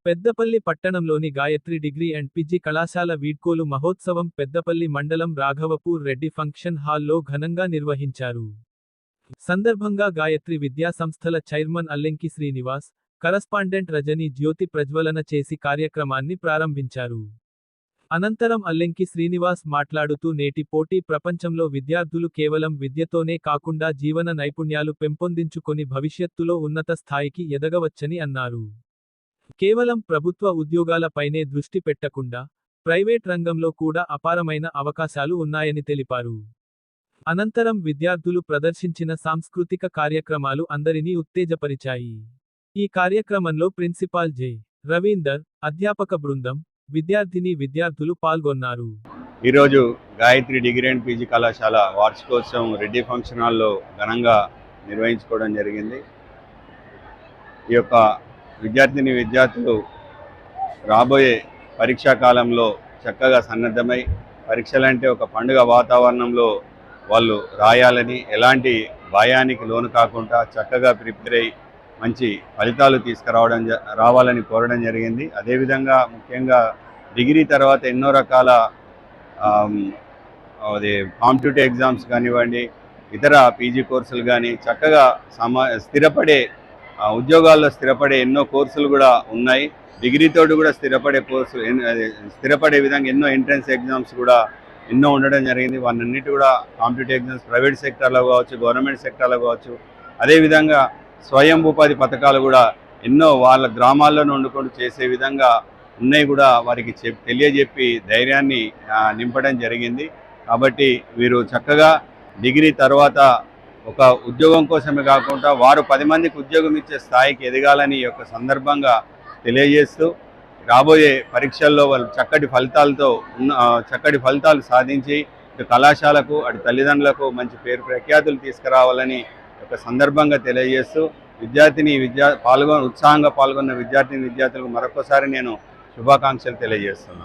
పెద్దపల్లి పట్టణంలోని Gayatri degree and PG కళాశాల వీడ్కోలు మహోత్సవం పెద్దపల్లి మండలం రాఘవపూర్ రెడ్డి ఫంక్షన్ హాల్లో ఘనంగా నిర్వహించారు. సందర్భంగా గాయత్రి విద్యా సంస్థల చైర్మన్ అల్లెంకి శ్రీనివాస్, కరస్పాండెంట్ రజని జ్యోతి ప్రజ్వలన చేసి కార్యక్రమాన్ని ప్రారంభించారు. అనంతరం అల్లెంకి శ్రీనివాస్ మాట్లాడుతూ నేటి పోటీ ప్రపంచంలో విద్యార్థులు కేవలం విద్యతోనే కాకుండా జీవన నైపుణ్యాలు పెంపొందించుకొని భవిష్యత్తులో ఉన్నత స్థాయికి ఎదగవచ్చని అన్నారు. కేవలం ప్రభుత్వ ఉద్యోగాలపైనే దృష్టి పెట్టకుండా ప్రైవేట్ రంగంలో కూడా అపారమైన అవకాశాలు ఉన్నాయని తెలిపారు. అనంతరం విద్యార్థులు ప్రదర్శించిన సాంస్కృతిక కార్యక్రమాలు అందరినీ ఉత్తేజపరిచాయి. ఈ కార్యక్రమంలో ప్రిన్సిపాల్ జె. రవీందర్, అధ్యాపక బృందం, విద్యార్థులు పాల్గొన్నారు. ఈరోజు గాయత్రి డిగ్రీ అండ్ పీజీ కళాశాల వార్షికోత్సవం రెడ్డి ఫంక్షన్ హాల్లో ఘనంగా నిర్వహించుకోవడం జరిగింది. ఈ యొక్క విద్యార్థులు రాబోయే పరీక్షా కాలంలో చక్కగా సన్నద్ధమై పరీక్షలంటే ఒక పండుగ వాతావరణంలో వాళ్ళు రాయాలని, ఎలాంటి భయానికి లోను కాకుండా చక్కగా ప్రిపేర్ అయ్యి మంచి ఫలితాలు రావాలని కోరడం జరిగింది. అదేవిధంగా ముఖ్యంగా డిగ్రీ తర్వాత ఎన్నో రకాల కాంపిటేటివ్ ఎగ్జామ్స్ కానివ్వండి, ఇతర పీజీ కోర్సులు కానీ చక్కగా ఉద్యోగాల్లో స్థిరపడే ఎన్నో కోర్సులు కూడా ఉన్నాయి. డిగ్రీతోటి కూడా స్థిరపడే విధంగా ఎన్నో ఎంట్రన్స్ ఎగ్జామ్స్ కూడా ఎన్నో ఉండడం జరిగింది. వాటన్నిటి కూడా కాంపిటేటివ్ ఎగ్జామ్స్ ప్రైవేట్ సెక్టార్లో కావచ్చు, గవర్నమెంట్ సెక్టార్లో కావచ్చు, అదేవిధంగా స్వయం ఉపాధి పథకాలు కూడా ఎన్నో వాళ్ళ గ్రామాల్లోనే వండుకొని చేసే విధంగా ఉన్నాయి కూడా వారికి తెలియజెప్పి ధైర్యాన్ని నింపడం జరిగింది. కాబట్టి వీరు చక్కగా డిగ్రీ తర్వాత ఒక ఉద్యోగం కోసమే కాకుండా వారు 10 మందికి ఉద్యోగం ఇచ్చే స్థాయికి ఎదగాలని యొక్క సందర్భంగా తెలియజేస్తూ రాబోయే పరీక్షల్లో వాళ్ళు చక్కటి ఫలితాలు సాధించి ఇటు కళాశాలకు అటు తల్లిదండ్రులకు మంచి పేరు ప్రఖ్యాతులు తీసుకురావాలని ఒక సందర్భంగా తెలియజేస్తూ ఉత్సాహంగా పాల్గొన్న విద్యార్థులకు మరొకసారి నేను శుభాకాంక్షలు తెలియజేస్తున్నాను.